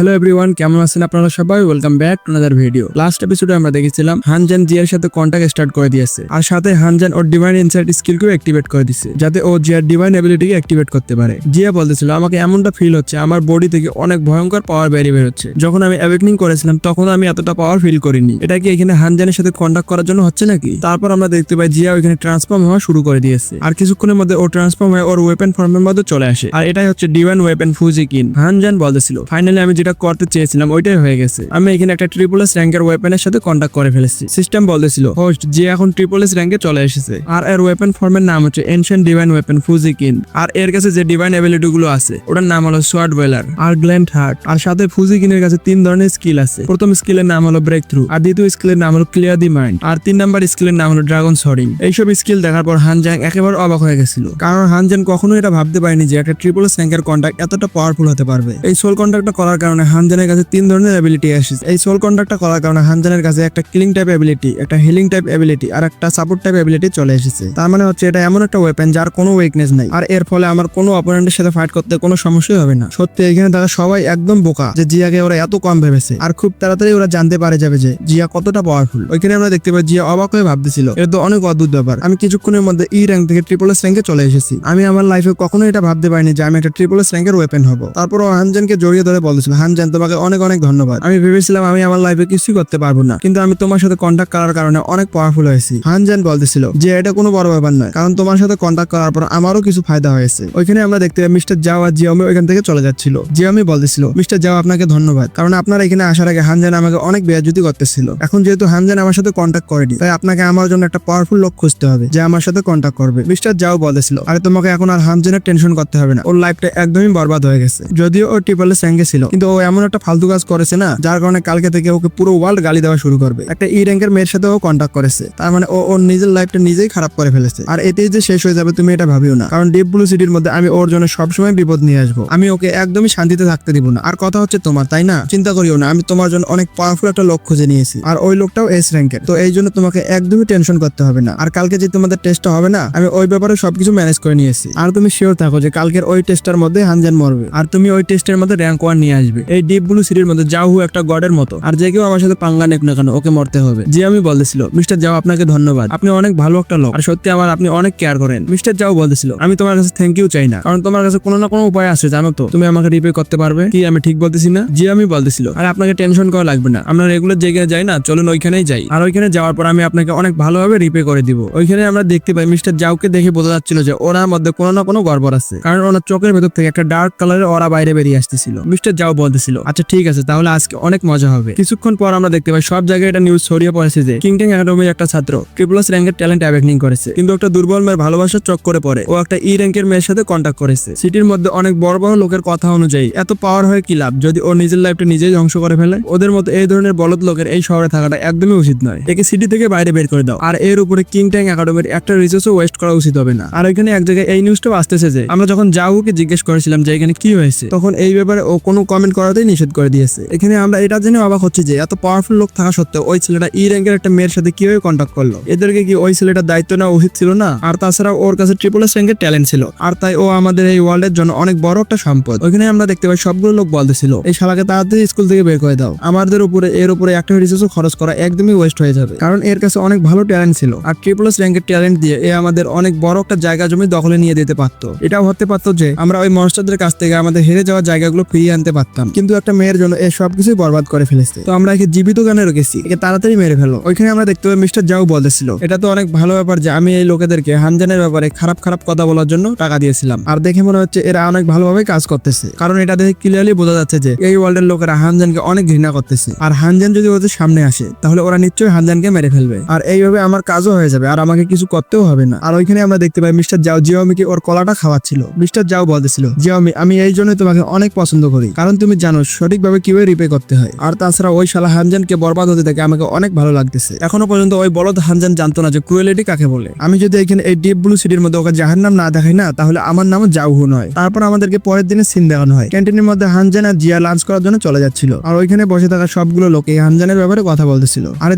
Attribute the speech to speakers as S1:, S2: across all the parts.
S1: Hello everyone, কেমন আছেন আপনারা সবাই? Welcome back to another video. Last এপিসোডে আমরা দেখেছিলাম হানজান জিয়ার সাথে কন্টাক্ট স্টার্ট করে দিয়েছে, আর সাথে হানজান ওর ডিভাইন ইনসাইট স্কিলকেও অ্যাক্টিভেট করে দিচ্ছে, যাতে ও জিয়ার ডিভাইন এবিলিটিকে অ্যাক্টিভেট করতে পারে। জিয়া বলতেছিল, আমাকে এমনটা ফিল হচ্ছে আমার বডি থেকে অনেক ভয়ঙ্কর পাওয়ার বেরিয়ে বের হচ্ছে। যখন আমি অ্যাওয়েকনিং করেছিলাম তখন আমি এতটা পাওয়ার ফিল করিনি। এটা কি এখানে হানজানের সাথে কন্টাক্ট করার জন্য হচ্ছে নাকি? তারপর আমরা দেখতে পাই জিয়া ওইখানে ট্রান্সফর্ম হওয়া শুরু করে দিয়েছে, আর কিছুক্ষণের মধ্যে ও ট্রান্সফর্ম হয়ে ওর ওয়েপন ফর্মের মধ্যে চলে আসে, আর এটাই হচ্ছে ডিভাইন ওয়েপন ফুজিকিন। হানজান বলতেছিল, ফাইনালি আমি যেটা করতে চেয়েছিলাম ওইটাই হয়ে গেছে। আমি এখানে একটা ট্রিপল এস র্যাঙ্কের ওয়েপনের সাথে কন্টাক্ট করে ফেলেছি। সিস্টেম বলতেছিল, হোস্ট যে এখন ট্রিপল এস র্যাঙ্কে চলে এসেছে, আর এর ওয়েপন ফর্মের নাম হচ্ছে এনশিয়েন্ট ডিভাইন ওয়েপন ফুজিকিন। আর এর কাছে যে ডিভাইন এবিলিটি গুলো আছে ওটার নাম হলো সোয়ার্ড ওয়েলার আর গ্ল্যান্ড হার্ট। আর সাথে ফুজিকিনের কাছে 3 ধরনের স্কিল আছে। প্রথম স্কিলের নাম হলো ব্রেক থ্রু, আর দ্বিতীয় স্কিলের নাম হলো ক্লিয়ার দি মাইন্ড, আর 3 নাম্বার স্কিলের নাম হলো ড্রাগন সরিং। এইসব স্কিল দেখার পর হানজাং একেবারে অবাক হয়ে গেছিল, কারণ হানজাং কখনো এটা ভাবতে পারেনি যে একটা ট্রিপল এস র্যাঙ্কের কন্টাক্ট এতটা পাওয়ারফুল হতে পারবে। এই সোল কন্টাক্টটা করার কারণে হানজানের কাছে 3 ধরনের এবিলিটি আসছে। এই সোল কন্টাক্টটা করার কারণে হানজানের কাছে একটা কিলিং টাইপ এবিলিটি, একটা হিলিং টাইপ এবিলিটি আর একটা সাপোর্ট টাইপ এবিলিটি চলে এসেছে। তার মানে হচ্ছে এটা এমন একটা ওয়েপন যার কোনো উইকনেস নাই, আর এর ফলে আমার কোনো অপোনেন্টের সাথে ফাইট করতে কোনো সমস্যাই হবে না। সত্যি এখানে তারা সবাই একদম বোকা যে জিয়াকে ওরা এত কম ভেবেছে, আর খুব তাড়াতাড়ি ওরা জানতে পারে যাবে যে জিয়া কতটা পাওয়ারফুল। ওইখানে আমরা দেখতে পাই জিয়া অবাক হয়ে ভাবতেছিল, এটা তো অনেক অদ্ভুত ব্যাপার, আমি কিছুক্ষণের মধ্যে ই র্যাঙ্ক থেকে ট্রিপল এস র্যাঙ্কে চলে এসেছি। আমি আমার লাইফে কখনো এটা ভাবতে পারিনি যে আমি একটা ট্রিপল এস র্যাঙ্কের ওয়েপন হবো। তারপর ও হানজানকে জড়িয়ে ধরে বলতেছিল, হানজান তোমাকে অনেক অনেক ধন্যবাদ। আমি ভেবেছিলাম আমি আমার লাইফে কিছুই করতে পারবো না, কিন্তু আমি তোমার সাথে কন্টাক্ট করার কারণে অনেক পাওয়ারফুল হয়েছি। হানজান বলতেছিল যে এটা কোনো বড় ব্যাপার নয়, কারণ তোমার সাথে কন্টাক্ট করার পর আমারও কিছু ফায়দা হয়েছে। ওইখানে আমরা দেখতে পাই মিস্টার জাও আর জিয়ামি ওইখান থেকে চলে যাচ্ছিল। জিয়ামি বলতেছিল, মিস্টার জাও আপনাকে ধন্যবাদ, কারণ আপনার এখানে আসার আগে হানজান আমাকে অনেক বেয়াজ্জতি করতেছিল। এখন যেহেতু হানজান আমার সাথে কন্টাক্ট করেনি, তাই আপনাকে আমার জন্য একটা পাওয়ারফুল লোক খুঁজতে হবে যে আমার সাথে কন্টাক্ট করবে। মিস্টার জাও বলতেছিল, আরে তোমাকে এখন আর হানজানের টেনশন করতে হবে না, ওর লাইফটা একদমই বরবাদ হয়ে গেছে। যদিও ও ট্রিপল এস র্যাঙ্কে ছিল, কিন্তু ও এমন একটা ফালতু কাজ করেছে না, যার কারণে কালকে থেকে ওকে পুরো ওয়ার্ল্ড গালি দেওয়া শুরু করবে। একটা ই র্যাঙ্কের মেয়ের সাথে ও কন্টাক্ট করেছে, তার মানে ও ওর নিজের লাইফটা নিজেই খারাপ করে ফেলেছে। আর এতেই যে শেষ হয়ে যাবে তুমি এটা ভাবিও না, কারণ ডিপ ব্লু সিটির মধ্যে আমি ওর জন্য সবসময় বিপদ নিয়ে আসবো। আমি ওকে একদমই শান্তিতে থাকতে দিব না। আর কথা হচ্ছে তোমার, তাই না? চিন্তা করিও না, আমি তোমার জন্য অনেক পাওয়ারফুল একটা লোক খুঁজে নিয়েছি, আর ওই লোকটাও এস র্যাঙ্কের। তো এই জন্য তোমাকে একদমই টেনশন করতে হবে না। আর কালকে যে তোমাদের টেস্টটা হবে না, আমি ওই ব্যাপারে সবকিছু ম্যানেজ করে নিয়েছি। আর তুমি শিওর থাকো যে কালকের ওই টেস্টটার মধ্যে হানজান মরবে, আর তুমি ওই টেস্টের মধ্যে র্যাঙ্ক 1 নিয়ে আসবে। এই ডিপ ব্লু সিটির মধ্যে জাহু একটা গডের মতো, আর যে কেউ আমার সাথে পাঙ্গা নেক না কেন ওকে মরতে হবে। জি আমি বলতেছিল, মিস্টার জাও আপনাকে ধন্যবাদ, আপনি অনেক ভালো একটা লোক, আর সত্যি আপনি অনেক কেয়ার করেন। মিস্টার জাও বলতেছিল, আমি তোমার কাছে থ্যাংক ইউ চাই না, কারণ তোমার কাছে কোনো না কোনো উপায় আছে, জানো তো, তুমি আমাকে রিপে করতে পারবে। কি আমি ঠিক বলতেছি না? জি আমি বলতেছিল, আর আপনাকে টেনশন করা লাগবে না, আমরা রেগুলার জায়গায় যাই না, চলুন ওইখানেই যাই, আর ওইখানে যাওয়ার পর আমি আপনাকে অনেক ভালোভাবে রিপে করে দিব। ওইখানে আমরা দেখতে পাই মিস্টার জাওকে দেখে বোঝা যাচ্ছিল যে ওনার মধ্যে কোনো না কোনো গড়বড় আছে, কারণ ওনার চোখের ভেতর থেকে একটা ডার্ক কালারের ওরা বাইরে বেরিয়ে আসতেছিল। মিস্টার জাও বলতেছিল, আচ্ছা ঠিক আছে, তাহলে আজকে অনেক মজা হবে। কিছুক্ষণ পর আমরা দেখতে পাই সব জায়গায় এটা নিউজ ছড়িয়ে পড়েছে যে কিংটেং একাডেমির একটা ছাত্র ট্রিপল এস র্যাঙ্কের ট্যালেন্ট অ্যাওয়েকনিং করেছে, কিন্তু একটা দুর্বল মেয়ের ভালোবাসার চক করে পড়ে ও একটা ই র্যাঙ্কের মেয়ের সাথে কন্টাক্ট করেছে। সিটির মধ্যে অনেক বড় বড় লোকের কথা অনুযায়ী এত পাওয়ার হয়ে কি লাভ যদি ও নিজের লাইফটা নিজেই ধ্বংস করে ফেলে? ওদের মতো এই ধরনের বলদ লোকের এই শহরে থাকাটা একদমই উচিত নয়। একে সিটি থেকে বাইরে বের করে দাও, আর এর উপরে কিংটেং একাডেমির একটা রিসোর্সও ওয়েস্ট করা উচিত হবে না। আর এখানে এক জায়গায় এই নিউজটাও আসতেছে যে আমরা যখন জাউকে জিজ্ঞেস করেছিলাম যে এখানে কি হয়েছে, তখন এই ব্যাপারে ও কোনো কমেন্ট করাতেই নিষেধ করে দিয়েছে। এখানে আমরা এটা জেনে অবাক হচ্ছে যে এত পাওয়ারফুল লোক থাকা সত্ত্বেও ওই ছেলেটা ই র্যাঙ্কের একটা মেয়ের সাথে কিভাবে কন্টাক্ট করলো? এদেরকে কি ওই ছেলেটার দায়িত্ব নেওয়া উচিত ছিল না? আর তাছাড়া ওর কাছে ট্রিপল এস র্যাঙ্কের ট্যালেন্ট ছিল, আর তাই ও আমাদের এই ওয়ার্ল্ডের জন্য অনেক বড় একটা সম্পদ। ওইখানে আমরা দেখতে পাই সবগুলো লোক বলতেছিল, এই শালাকে তাড়াতাড়ি স্কুল থেকে বের করে দাও, আমাদের উপরে এর উপরে একটা রিসোর্সও খরচ করা একদমই ওয়েস্ট হয়ে যাবে, কারণ এর কাছে অনেক ভালো ট্যালেন্ট ছিল, আর ট্রিপল এস র্যাঙ্কের ট্যালেন্ট দিয়ে এ আমাদের অনেক বড় একটা জায়গা জমি দখলে নিয়ে দিতে পারতো। এটাও হতে পারতো যে আমরা ওই মনস্টারদের কাছ থেকে আমাদের হেরে যাওয়া জায়গাগুলো ফিরিয়ে আনতে পারতাম, কিন্তু একটা মেয়ের জন্য এ সবকিছুই বরবাদ করে ফেলেছে। তো আমরা একে জীবিত গানে রেখেছি, একে তাড়াতাড়ি মেরে ফেলো। ওইখানে আমরা দেখতে পাই মিস্টার জাও বলতেছিল, এটা তো অনেক ভালো ব্যাপার যে আমি এই লোকেদেরকে হানজানের ব্যাপারে খারাপ খারাপ কথা বলার জন্য টাকা দিয়েছিলাম, আর দেখে মনে হচ্ছে এরা অনেক ভালোভাবে কাজ করতেছে, কারণ এটা দেখে ক্লিয়ারলি বোঝা যাচ্ছে যে এই ওয়ার্ল্ডের লোকেরা হানজানকে অনেক ঘৃণা করতেছে, আর হানজান যদি ওদের সামনে আসে তাহলে ওরা নিশ্চয়ই হানজানকে মেরে ফেলবে, আর এইভাবে আমার কাজও হয়ে যাবে, আর আমাকে কিছু করতেও হবে না। আর ওইখানে আমরা দেখতে পাই মিস্টার জাও জিওমিকে ওর কলাটা খাওয়াচ্ছিল। মিস্টার জাও বলতেছিল, জিওমি আমি এই জন্যই তোমাকে অনেক পছন্দ করি, কারণ তুমি জানো সঠিকভাবে কিভাবে রিপে করতে হয়, আর তাছাড়া ওই শালা হানজানকে বরবাদ হতে দেখে আমাকে অনেক ভালো লাগতেছে। এখনো পর্যন্ত ওই বলদ হানজান জানতো না যে ক্রুয়েলিটি কাকে বলে। আমি যদি এখানে এই ডিপ ব্লু সিটির মধ্যে ওকে জাহান্নাম না দেখাই না, তাহলে আমার নামও জাউহু নয়। তারপর আমাদেরকে পরের দিনে সিন দেখানো হয়, ক্যান্টিনের মধ্যে হানজান আর জিয়া লাঞ্চ করার জন্য চলে যাচ্ছিল, আর ওইখানে বসে থাকা সবগুলো লোক এই হানজানের ব্যাপারে কথা বলতেছিল। আরে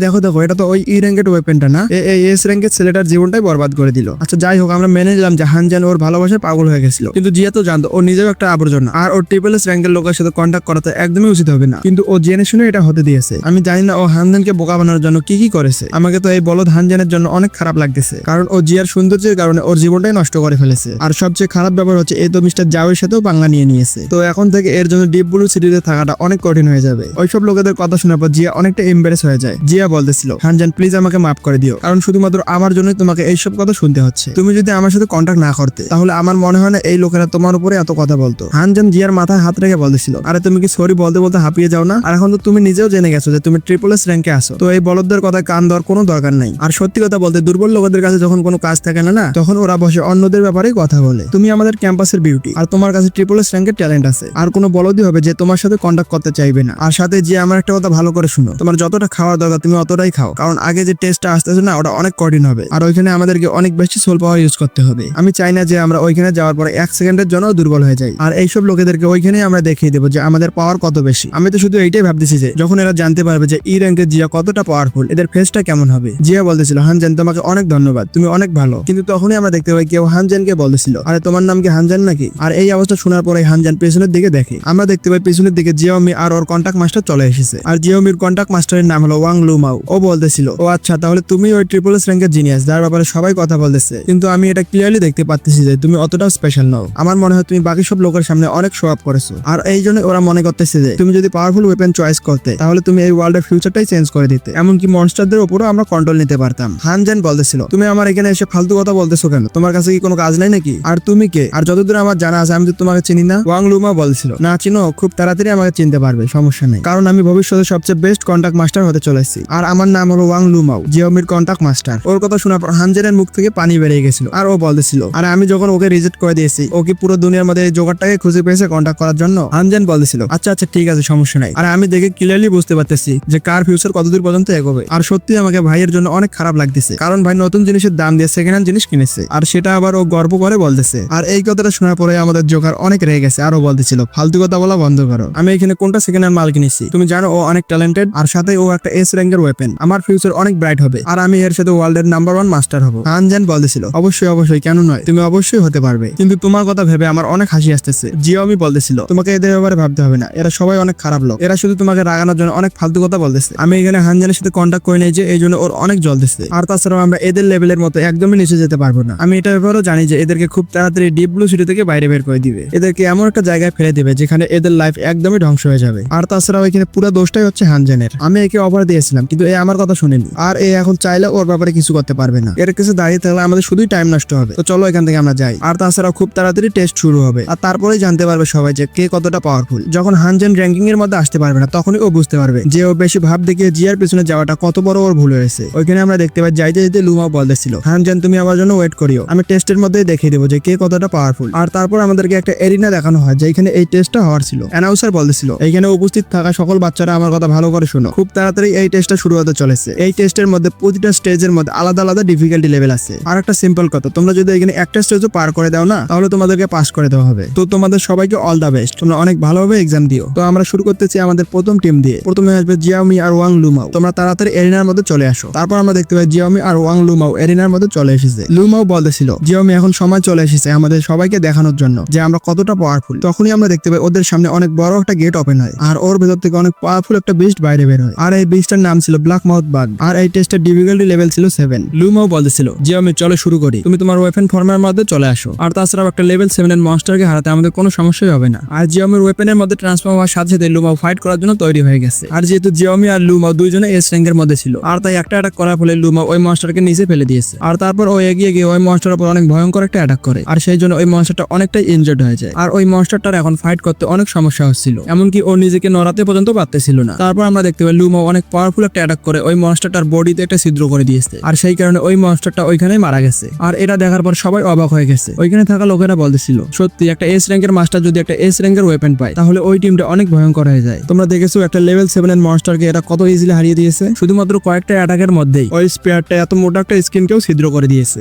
S1: দেখো দেখো, এটা তো ওই ই র্যাঙ্কের ওয়েপনটা না, এই এস র্যাঙ্কের ছেলেটার জীবনটাই বরবাদ করে দিল। আচ্ছা যাই হোক, আমরা মেনে নিলাম যে হানজান ওর ভালোবাসায় পাগল হয়ে গেছিল, কিন্তু জিয়া তো জানতো ও নিজেও একটা আবর্জনা, আর ওর ট্রিপল এস র্যাঙ্কের লোকের সাথে কন্ট্যাক্ট করা তো একদমই উচিত হবে না, কিন্তু ও জেনে শুনে এটা হতে দিয়েছে। আমি জানি না ও হানজানকে বোকা বানানোর জন্য কি কি করেছে। আমাকে তো এই বলদ হানজানের জন্য অনেক খারাপ লাগতেছে, কারণ ও জিয়ার সৌন্দর্যের কারণে ওর জীবনটাই নষ্ট করে ফেলেছে। আর সবচেয়ে খারাপ ব্যাপার হচ্ছে এই তো মিস্টার জাওয়ের সাথেও পাঙ্গা নিয়ে নিয়েছে। তো এখন থেকে এর জন্য ডিপ ব্লু সিটিতে থাকাটা অনেক কঠিন হয়ে যাবে। ওইসব লোকেদের কথা শোনার পর জিয়া অনেকটা এম্বারেস হয়ে যায়। জিয়া বলতেছিল, হানজান প্লিজ আমাকে মাফ করে দিও, কারণ শুধুমাত্র আমার জন্যই তোমাকে এইসব কথা শুনতে হচ্ছে। তুমি যদি আমার সাথে কন্ট্যাক্ট না করতে তাহলে আমার মনে হয় না এই লোকেরা তোমার উপরে এত কথা বলতো। হানজান জিয়ার মাথায় হাত রেখে বলতেছিল, আরে তুমি কি সরি বলতে বলতে হাঁপিয়ে যাও না? আর এখন তো তুমি নিজেও জেনে গেছো যে তুমি SSS র্যাঙ্কে আসো, তো এই বলদদের কথা কান দেওয়ার কোনো দরকার নাই। আর সত্যি কথা বলতে দুর্বল লোকেদের কাছে যখন কোনো কাজ থাকে না তখন ওরা বসে অন্যদের ব্যাপারে কথা বলে। তুমি আমাদের ক্যাম্পাসের বিউটি, আর তোমার কাছে SSS র্যাঙ্কের ট্যালেন্ট আছে, আর কোনো বলদই হবে যে তোমার সাথে কন্ট্যাক্ট করতে চাইবে না। আর সাথে যে আমার একটা কথা ভালো করে শুনো, তোমার যতটা খাওয়ার দরকার তুমি অতটাই খাও, কারণ আগে যে টেস্টটা আসতেছে না ওটা অনেক কঠিন হবে, আর ওইখানে আমাদেরকে অনেক বেশি সোল পাওয়ার ইউজ করতে হবে। আমি চাই না যে আমরা ওইখানে যাওয়ার পরে 1 সেকেন্ডের জন্য দুর্বল হয়ে যাই। আর এইসব লোকেদেরকে ওইখানে আমরা দেখিয়ে দেবো যে আমাদের পাওয়ার কত বেশি। আমি তো শুধু এইটাই ভাবতেছি যে যখন এরা জানতে পারবে যে ই র্যাঙ্কের জিয়া কতটা পাওয়ারফুল, এদের ফেসটা কেমন হবে। জিয়া বলতেছিল, হানজান তোমাকে অনেক ধন্যবাদ, তুমি অনেক ভালো। কিন্তু তখনই আমরা দেখতে পাই কেউ হানজানকে বলতেছিল, আরে তোমার নাম কি হানজান নাকি? আর এই অবস্থা শোনার পরে হানজান পেছনের দিকে দেখে। আমরা দেখতে পাই পেছনের দিকে জিয়াওমি আর ওর কন্ট্যাক্ট মাস্টার চলে এসেছে। আর জিয়াওমির কন্ট্যাক্ট মাস্টারের নাম হলো ওয়াং লুমাও। ও বলতেছিল, ও আচ্ছা তাহলে তুমি ওই SSS র্যাঙ্কের জিনিয়াস যার ব্যাপারে সবাই কথা বলতেছে, কিন্তু আমি এটা ক্লিয়ারলি দেখতে পাচ্ছি যে তুমি অতটাও স্পেশাল নও। আমার মনে হয় তুমি বাকি সব লোকের সামনে অনেক শো আপ করেছো, আর এই জন্য ওরা মনে করতেছে যে তুমি যদি পাওয়ারফুল ওয়েপেন চয়েস করতে তাহলে তুমি এই ওয়ার্ল্ডের ফিউচারটাই চেঞ্জ করে দিতে, এমনকি মনস্টারদের উপরও আমরা কন্ট্রোল নিতে পারতাম। হানজান বলতেছিল, তুমি আমার এখানে এসে ফালতু কথা বলতেছো কেন? তোমার কাছে কি কোনো কাজ নাই নাকি? আর তুমি কে? আর যতদূর আমার জানা আছে আমি তো তোমাকে চিনি না। ওয়াং লুমা বলছিল, না চিনো, খুব তাড়াতাড়ি আমাকে চিনতে পারবে, সমস্যা নেই, কারণ আমি ভবিষ্যতে সবচেয়ে বেস্ট কন্ট্যাক্ট মাস্টার হতে চলেছি। আর আমার নাম হলো ওয়াং লুমাও, জিওমির কন্ট্যাক্ট মাস্টার। ওর কথা শোনার পর হানজানের মুখ থেকে পানি বেরিয়ে গেছিল। আর ও বলতেছিল, আর আমি যখন ওকে রিজেক্ট করে দিয়েছি, ও কি পুরো দুনিয়ার মধ্যে এই জোগাড়টাকে খুঁজে পেয়েছে কন্ট্যাক্ট করার জন্য? হানজান বলতেছিল, আচ্ছা আচ্ছা ঠিক আছে, সমস্যা নাই। আর আমি দেখে ক্লিয়ারলি বুঝতে পারতেছি যে কার ফিউচার কতদূর পর্যন্ত এগোবে। আর সত্যি আমাকে ভাইয়ের জন্য অনেক খারাপ লাগতেছে, কারণ ভাই নতুন জিনিসের দাম দিয়ে সেকেন্ড হ্যান্ড জিনিস কিনেছে, আর সেটা আবার ও গর্ব করে বলতেছে। আর এই কথাটা শোনার পরে আমাদের জোকার অনেক রেগে গেছে, আর ও বলতেছিল, ফালতু কথা বলা বন্ধ করো, আমি এখানে কোনটা সেকেন্ড হ্যান্ড মাল কিনেছি? তুমি জানো ও অনেক ট্যালেন্টেড, আর সাথে ও একটা S র্যাঙ্কের ওয়েপেন। আমার ফিউচার অনেক ব্রাইট হবে, আর আমি এর সাথে ওয়ার্ল্ডের নাম্বার 1 মাস্টার হবো। হানজান বলতেছিল, অবশ্যই অবশ্যই, কেন নয়, তুমি অবশ্যই হতে পারবে, কিন্তু তোমার কথা ভেবে আমার অনেক হাসি আসতেছে। জিওমি বলতেছিল, তোমাকে এদের ব্যাপারে ভাবতে হবে না, এরা সবাই অনেক খারাপ লোক, এরা শুধু তোমাকে রাগানোর জন্য অনেক ফালতু কথা বলতেছে। আমি এখানে হানজানের সাথে কন্ট্যাক্ট করে নেই যে এই জন্য ওর অনেক জ্বলতেছে। আর তাছাড়াও আমরা এদের লেভেলের মতো একদমই নিচে যেতে পারবো না। আমি এটা ব্যাপারেও জানি যে এদেরকে খুব তাড়াতাড়ি ডিপ ব্লু সিটি থেকে বাইরে বের করে দিবে, এদেরকে এমন একটা জায়গায় ফেলে দিবে যেখানে এদের লাইফ একদমই ধ্বংস হয়ে যাবে। আর তাছাড়াও এখানে পুরো দোষটাই হচ্ছে হানজানের। আমি একে অফার দিয়েছিলাম, কিন্তু এ আমার কথা শুনেনি, আর এ এখন চাইলে ওর ব্যাপারে কিছু করতে পারবে না। এর কাছে দাঁড়িয়ে থাকলে আমাদের শুধুই টাইম নষ্ট হবে। তো চলো এখান থেকে আমরা যাই। আর তাছাড়াও খুব তাড়াতাড়ি টেস্ট শুরু হবে, আর তারপরেই জানতে পারবে সবাই যে কে কতটা পাওয়ারফুল। যখন হানজান র্যাঙ্কিং এর মধ্যে আসতে পারবে না তখনই ও বুঝতে পারবে যে ও বেশি ভাব দেখিয়ে জিয়ার পিছনে যাওয়াটা কত বড় ওর ভুল হয়েছে। ওইখানে আমরা দেখতে পাই যাইতে যেতে লুমা বলতেছিল, হানজান তুমি আমার জন্য ওয়েট করিও, আমি টেস্টের মধ্যে দেখিয়ে দেবো যে কে কতটা পাওয়ারফুল। আর তারপর আমাদেরকে একটা এরিনা দেখানো হয় যেখানে এই টেস্টটা হওয়ার ছিল। অ্যানাউন্সার বলতেছিল, এইখানে উপস্থিত থাকা সকল বাচ্চারা আমার কথা ভালো করে শোনো, খুব তাড়াতাড়ি এই টেস্টটা শুরু হতে চলেছে। এই টেস্টের মধ্যে প্রতিটা স্টেজের মধ্যে আলাদা আলাদা ডিফিকাল্টি লেভেল আছে। আর একটা সিম্পল কথা, তোমরা যদি এখানে একটা স্টেজও পার করে দাও না তাহলে তোমাদেরকে পাস করে দেওয়া হবে। তো তোমাদের সবাইকে অল দা বেস্ট, তোমরা অনেক ভালোভাবে এক্সাম দিও। তো আমরা শুরু করতেছি আমাদের প্রথম টিম দিয়ে। প্রথমে আসবে জিয়াওমি আর ওয়াং লুমাও। তোমরা তাড়াতাড়ি এরিনার মধ্যে চলে আসো। তারপর আমরা দেখতে পাই জিয়াওমি আর ওয়াং লুমাও এরিনার মধ্যে চলে এসেছে। লুমাও বলতেছিল, জিয়াওমি এখন সময় চলে এসেছে আমাদের সবাইকে দেখানোর জন্য যে আমরা কতটা পাওয়ারফুল। তখনই আমরা দেখতে পাই ওদের সামনে অনেক বড় একটা গেট ওপেন হয়, আর ওর ভেতর থেকে অনেক পাওয়ারফুল একটা বিস্ট বাইরে বের হয়। আর এই বিস্টটার নাম ছিল ব্ল্যাক মাউথ বাগ, আর এই টেস্টের ডিফিকাল্টি লেভেল ছিল 7। লুমাও বলতেছিল, জিয়াওমি চলো শুরু করি, তুমি তোমার ওয়েপেন ফর্মের মধ্যে চলে আসো। আর তাছাড়াও একটা লেভেল 7 এর মনস্টারকে হারাতে আমাদের কোনো সমস্যাই হবে না। আর জিয়াওমির ওয়েপেনের মধ্যে ট্রান্সফর্ম হওয়ার সাথে সাথে লুমাও ফাইট করার জন্য তৈরি হয়ে গেছে। আর যেহেতু জিয়াওমি আর লুমাও দুইজনে এস র্যাঙ্কের মধ্যে ছিল, আর তাই একটা অ্যাটাক করার ফলে লুমাও ওই মনস্টারকে নিচে ফেলে দিয়েছে। আর তারপর ও এগিয়ে গিয়ে ওই মনস্টারের উপর অনেক ভয়ঙ্কর একটা অ্যাটাক করে, আর সেই জন্য ওই মনস্টারটা অনেকটাই ইনজুর্ড হয়ে যায়। আর ওই মনস্টারটার এখন ফাইট করতে অনেক সমস্যা হচ্ছিল, এমনকি ও নিজেকে নড়াতে পর্যন্ত পারতেছিল না। তারপর আমরা দেখতে পাই লুমাও অনেক পাওয়ারফুল একটা অ্যাটাক করে ওই মনস্টারটার বডিতে একটা ছিদ্র করে দিয়েছে, আর সেই কারণে ওই মনস্টারটা ওইখানেই মারা গেছে। আর এটা দেখার পর সবাই অবাক হয়ে গেছে। ওইখানে থাকা লোকেরা বলতেছিল, সত্যি একটা এস র্যাঙ্কের মাস্টার যদি একটা এস র্যাঙ্কের ওয়েপেন পায় তাহলে ওই টিমটা অনেক ভয়ঙ্কর হয়ে যায়। তোমরা দেখেছো একটা লেভেল 7 এর মনস্টারকে এরা কত ইজিলি হারিয়ে দিয়েছে, শুধুমাত্র কয়েকটা অ্যাটাকের মধ্যেই ওই স্পেয়ারটা এত মোটা একটা স্কিনকেও ছিদ্র করে দিয়েছে।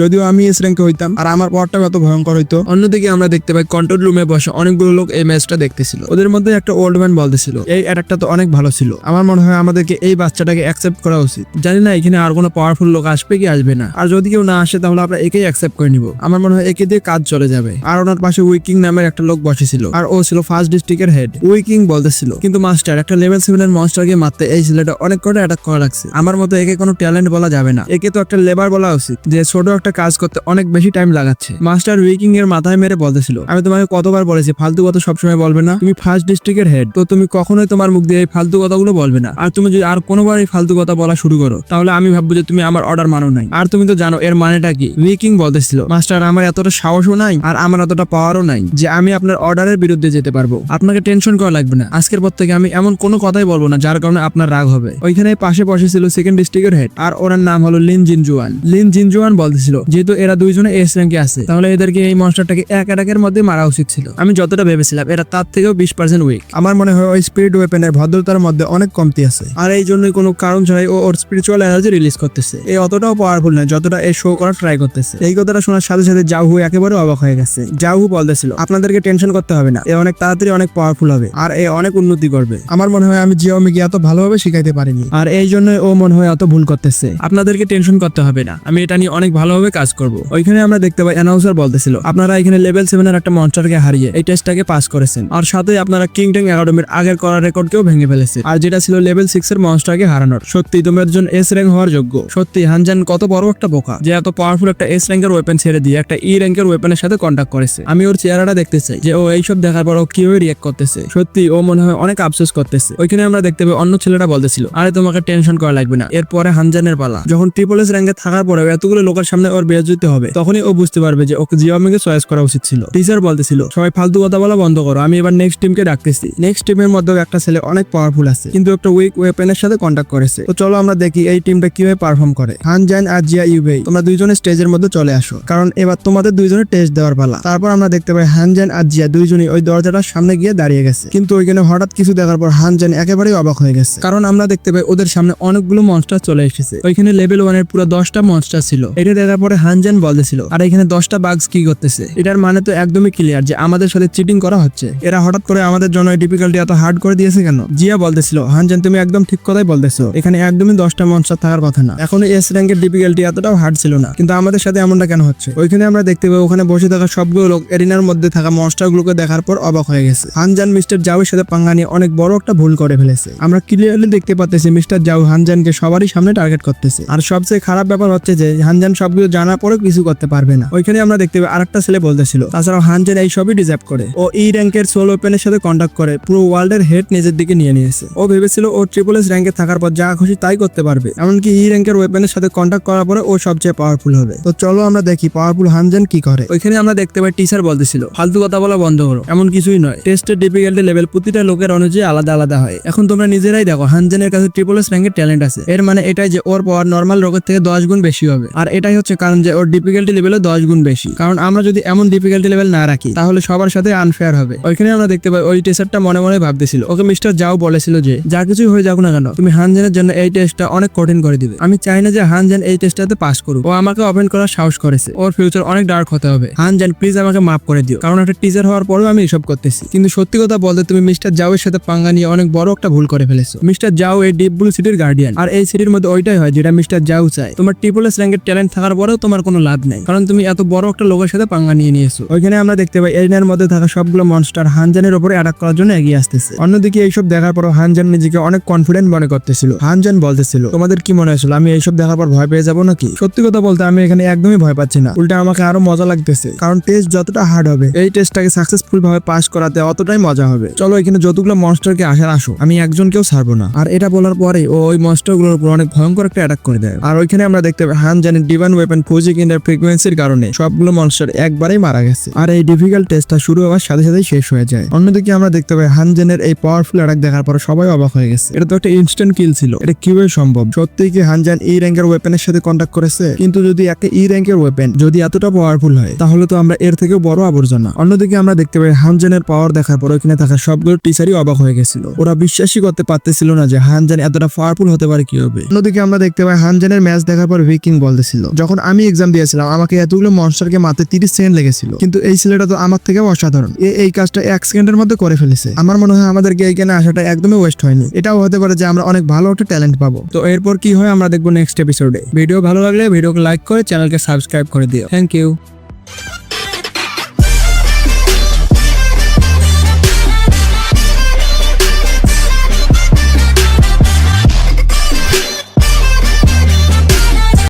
S1: যদিও আমি এস র্যাঙ্কে হইতাম আর আমার পাওয়ারটাও এত ভয়ঙ্কর হইতো। অন্যদিকে আমরা দেখতে পাই কন্ট্রোল রুমে বসে অনেকগুলো লোক এই ম্যাচটা দেখতেছিল। ওদের মধ্যে একটা ওল্ড ম্যান বলতেছিল, এই অ্যাটাকটা তো অনেক ভালো ছিল, আমার মনে হয় আমাদেরকে এই বাচ্চাটাকে অ্যাকসেপ্ট করা উচিত। জানি না এখানে আর কোনো পাওয়ারফুল লোক আসবে কি আসবে না, আর যদি কেউ না আসে তাহলে আমরা একেই অ্যাকসেপ্ট করে নিব। আমার মনে হয় একে দিয়ে কাজ চলে যাবে। আর ওনার পাশে উইকিং নামের একটা লোক বসেছিল, আর ও ছিল ফার্স্ট ফার্স্ট ডিস্ট্রিক্টের হেড উইকিং বলতেছিল, কিন্তু মাস্টার একটা লেভেল 7 এর মনস্টারকে মারতে এই ছেলেটা অনেক করে অ্যাটাক করা লাগছে। আমার মতো একে কোনো ট্যালেন্ট বলা যাবে না, একে তো একটা লেবার বলা উচিত যে ছোট একটা কাজ করতে অনেক বেশি টাইম লাগাচ্ছে। মাস্টার উইকিং এর মাথায় মেরে বলতেছিল, আমি তোমাকে কতবার বলেছি ফালতু কথা সবসময় বলবে না, তুমি ফার্স্ট ডিস্ট্রিক্টের হেড, তো তুমি কখনোই তোমার মুখ দিয়ে এই ফালতু কথাগুলো বলবে না। আর তুমি যদি আর কোনোবার এই ফালতু কথা বলা শুরু করো তাহলে আমি ভাববো যে তুমি আমার অর্ডার মানো নাই। আর তুমি তো জানো এর মানেটা কি। উইকিং বলতেছিল, মাস্টার আমার এতটা সাহসও নাই আর আমার এতটা পাওয়ারও নাই যে আমি আপনার অর্ডারের বিরুদ্ধে যেতে পারবো। আপনাকে টেনশন করা লাগবে না, আজকের পর থেকে আমি এমন কোনো কথাই বলবো না যার কারণে আপনার রাগ হবে। ওইখানে পাশে বসে ছিল সেকেন্ড ডিস্ট্রিক্টের হেড, আর ওনার নাম হলো লিন জিনজুয়ান। লিন জিনজুয়ান বলতেছিল, যেহেতু এরা দুইজনে এস র্যাঙ্কে আছে তাহলে এদেরকে এই মনস্টারটাকে এক অ্যাটাকের মধ্যে মারা উচিত ছিল। আমি যতটা ভেবেছিলাম এরা তার থেকেও 20% উইক। আমার মনে হয় ওই স্পিরিট ওয়েপেনের ভদ্রতার মধ্যে অনেক কমতি আছে, আর এই জন্যই কোনো কারণ ছাড়াই ও ওর স্পিরিচুয়াল এনার্জি রিলিজ করতেছে। এই অতটাও পাওয়ারফুল না যতটা এই শো করার ট্রাই করতেছে। এই কথাটা শোনার সাথে সাথে জাউহু একেবারে অবাক হয়ে গেছে। জাউহু বলতেছিল, আপনাদেরকে টেনশন করতে হবে না, এ অনেক তাড়াতাড়ি অনেক পাওয়ারফুল হবে আর এ অনেক উন্নতি করবে। আমার মনে হয় আমি জিওমিকে এত ভালোভাবে শিখাইতে পারিনি, আর এই জন্য ও মনে হয় এত ভুল করতেছে। আপনাদেরকে টেনশন করতে হবে না, আমি এটা নিয়ে অনেক ভালোভাবে কাজ করব। ওইখানে আমরা দেখতে পাই অ্যানাউন্সার বলতেছিল, আপনারা এখানে লেভেল 7 এর একটা মনস্টারকে হারিয়ে এই টেস্টটাকে পাস করেছেন, আর সাথে আপনারা কিংডম একাডেমির আগের করা রেকর্ডকেও ভেঙে ফেলেছে, আর যেটা ছিল লেভেল 6 এর মনস্টারকে হারানোর। সত্যি তোমরা একজন এস র্যাঙ্ক হওয়ার যোগ্য। সত্যি হানজান কত বড় একটা বোকা যে এত পাওয়ারফুল একটা এস র্যাঙ্কের ওয়েপেন ছেড়ে দিয়ে একটা ই র্যাঙ্কের ওয়েপেনের সাথে কন্ট্যাক্ট করেছে। আমি ওর চেহারাটা দেখতে চাই যে ও এইসব দেখার পর ও কিভাবে রিয়েক্ট করতেছে। সত্যি ও মনে হয় অনেক আফসোস করতেছে। ওইখানে আমরা দেখতে পাই অন্য ছেলেটা বলতেছিল, আরে তোমাকে টেনশন করা লাগবে না, এরপরে হানজানের পালা। যখন ট্রিপল এস র্যাঙ্কে থাকার পরে এতগুলো লোকের সামনে ওর বেয়াজ্জতি হবে তখনই ও বুঝতে পারবে যে ওকে জিওমিকে চয়েস করা উচিত ছিল। টিচার বলতেছিল, সবাই ফালতু কথা বলা বন্ধ করো, আমি এবার নেক্সট টিমকে ডাকতেছি। নেক্সট টিমের মধ্যেও একটা ছেলে অনেক পাওয়ারফুল আছে কিন্তু একটা উইক ওয়েপেনের সাথে কন্ট্যাক্ট করেছে। তো চলো আমরা দেখি এই টিমটা কিভাবে পারফর্ম করে। হানজান আর জিয়া ইউবেই, তোমরা দুইজনে স্টেজের মধ্যে চলে আসো, কারণ এবার তোমাদের দুইজনের টেস্ট দেওয়ার পালা। তারপর আমরা দেখতে পাই হানজান আর জিয়া দুইজনই ওই দরজাটার সামনে গিয়ে দাঁড়িয়ে গেছে, কিন্তু ওইখানে হঠাৎ কিছু দেখার পর হানজান একেবারেই অবাক হয়ে গেছে, কারণ আমরা দেখতে পাই ওদের সামনে অনেকগুলো মনস্টার চলে এসেছে। ওইখানে লেভেল 1 এর পুরো 10টা মনস্টার ছিল। এটা দেখার পরে হানজান বলতেছিল, আর এখানে 10টা বাগস কি করতেছে? এটার মানে তো একদমই ক্লিয়ার যে আমাদের সাথে চিটিং করা হচ্ছে। এরা হঠাৎ করে আমাদের জন্য এই ডিফিকাল্টি এত হার্ড করে দিয়েছে কেন? জিয়া বলতেছিল, হানজান তুমি একদম ঠিক কথাই বলতেছো, এখানে একদমই 10টা মনস্টার থাকার কথা না। এখন এস র্যাঙ্কের ডিফিকাল্টি এতটাও হার্ড ছিল না, কিন্তু আমাদের সাথে এমনটা কেন হচ্ছে? ওইখানে আমরা দেখতে পাই ওখানে বসে থাকা সবগুলো লোক এরিনার মধ্যে থাকা মনস্টার গুলোকে দেখার পর অবাক হয়ে গেছে। হানজান মিস্টার জাউয়ের সাথে পাঙ্গা নিয়ে অনেক বড় একটা ভুল করে ফেলেছে। আমরা ক্লিয়ারলি দেখতে পাচ্ছি মিস্টার জাউ হানজানকে সবারই সামনে টার্গেট করতেছে। আর সবচেয়ে খারাপ ব্যাপার হচ্ছে যে হানজান সবগুলো জানার পরেও কিছু করতে পারবে না। ওইখানে আমরা দেখতে পাই আরেকটা ছেলে বলতেছিল, তাছাড়াও হানজান এই সবই ডিজার্ভ করে। ও ই র্যাঙ্কের সোল ওপেনের সাথে কন্ট্যাক্ট করে পুরো ওয়ার্ল্ডের হেড নিজের দিকে নিয়ে নিয়েছে। ও ভেবেছিল ও ট্রিপল এস র্যাঙ্কে থাকার পর যা খুশি তাই করতে পারবে, এমনকি ই র্যাঙ্কের ওয়েপেনের সাথে কন্ট্যাক্ট করার পরে ও সবচেয়ে পাওয়ারফুল হবে। তো চলো আমরা দেখি পাওয়ারফুল হানজান কি করে। ওইখানে আমরা দেখতে পাই টিচার বলতেছিল, ফালতু কথা বলা বন্ধ করো, এমন কিছুই নয়। টেস্টের ডিফিকাল্টি লেভেল প্রতিটা লোকের অনুযায়ী আলাদা আলাদা হয়। এখন তোমরা নিজেরাই দেখো হানজানের কাছে ট্রিপল এস র্যাঙ্কের ট্যালেন্ট আছে, এর মানে এটাই যে ওর পাওয়ার নর্মাল রোগের থেকে 10 গুণ বেশি হবে। আর এটাই হচ্ছে কারণ যে ওর ডিফিকাল্টি লেভেলে 10 গুণ বেশি, কারণ আমরা যদি এমন ডিফিকাল্টি লেভেল না রাখি তাহলে সবার সাথে আনফেয়ার হবে। ওইখানে আমরা দেখতে পাই ওই টিচারটা মনে মনে ভাবতেছিল, ওকে মিস্টার জাও বলেছিল যে যা কিছুই হয়ে যাক না কেন তুমি হানজানের জন্য এই টেস্টটা অনেক কঠিন করে দিবে। আমি চাই না যে হানজান এই টেস্টটাতে পাস করুক। ও আমাকে ওপেন করার সাহস করেছে, ওর ফিউচার অনেক ডার্ক হতে হবে। হানজান প্লিজ আমাকে মাফ করে দিও, কারণ একটা টিচার হওয়ার পরেও আমি এসব করতেছি। কিন্তু সত্যি কথা বলতে তুমি মিস্টার জাওয়ের সাথে পাঙ্গা নিয়ে অনেক বড় একটা ভুল করে ফেলেছো। মিস্টার জাও এই ডিপ ব্লু সিটির গার্ডিয়ান, আর এই সিটির মধ্যে ওইটাই হয় যেটা মিস্টার জাও চায়। তোমার ট্রিপল এস র্যাঙ্কের ট্যালেন্ট থাকার পরেও তোমার কোনো লাভ নেই, কারণ তুমি এত বড় একটা লোকের সাথে পাঙ্গা নিয়ে নিয়েছো। ওইখানে আমরা দেখতে পাই এরিনার মধ্যে থাকা সবগুলো মনস্টার হানজানের উপরে অ্যাটাক করার জন্য এগিয়ে আসতেছে। অন্যদিকে এইসব দেখার পর হানজান নিজেকে অনেক কনফিডেন্ট মনে করতেছিল। হানজান বলতেছিল, তোমাদের কি মনে হয়েছিল আমি এইসব দেখার পর ভয় পেয়ে যাবো নাকি? সত্যি কথা বলতে আমি এখানে একদমই ভয় পাচ্ছি না, উল্টা আমাকে আরো মজা লাগতেছে, কারণ টেস্ট যতটা হার্ড হবে এই টেস্টটাকে সাকসেসফুল ভাবে পাস করাতে অতটাই মজা হবে। চলো এখানে যতগুলো মনস্টারকে আসার আসো, আমি একজনকেও ছাড়বো না। আর এটা বলার পরে ও ওই মনস্টারগুলোর উপর অনেক ভয়ঙ্কর একটা অ্যাটাক করে দেয়। আর ওইখানে আমরা দেখতে পাই হানজানের ডিভাইন ওয়েপন ফুজিক ইন্টার ফ্রিকোয়েন্সির কারণে সবগুলো মনস্টার একবারেই মারা গেছে। আর এই ডিফিকাল্ট টেস্টটা শুরু হওয়ার সাথে সাথেই শেষ হয়ে যায়। অন্যদিকে আমরা দেখতে পাই হানজানের এই পাওয়ারফুল অ্যাটাক দেখার পর সবাই অবাক হয়ে গেছে। এটা তো একটা ইনস্ট্যান্ট কিল ছিল, এটা কিভাবে সম্ভব? সত্যি কি হানজান ই র্যাঙ্কের ওয়েপেনের সাথে কন্ট্যাক্ট করেছে? কিন্তু যদি একটা ই র্যাঙ্কের ওয়েপেন যদি এতটা পাওয়ারফুল হয় তাহলে তো আমরা এর থেকেও বড় আবর্জনা। অন্যদিকে আমরা দেখতে পাই হানজানের পাওয়ার দেখার পর ওখানে থাকা সবগুলো টিচারই অবাক হয়ে গেছিল। ওরা বিশ্বাসই করতে পারতেছিল না যে হানজান এতটা পাওয়ারফুল হতে পারে কিভাবে। অন্যদিকে আমরা দেখতে পাই হানজানের ম্যাচ দেখার পর উইকিং বলতেছিল, যখন আমি এক্সাম দিয়েছিলাম আমাকে এতগুলো মনস্টারকে মারতে 30 সেকেন্ড লেগেছিল, কিন্তু এই ছেলেটা তো আমার থেকেও অসাধারণ, এই কাজটা 1 সেকেন্ডের মধ্যে করে ফেলেছে। আমার মনে হয় আমাদেরকে এইখানে আসাটা একদমই ওয়েস্ট হয়নি। এটাও হতে পারে যে আমরা অনেক ভালো একটা ট্যালেন্ট পাবো। তো এরপর কি হয় আমরা দেখবো নেক্সট এপিসোডে। ভিডিও ভালো লাগলে ভিডিওকে লাইক করে চ্যানেলকে সাবস্ক্রাইব করে দিও। Thank you.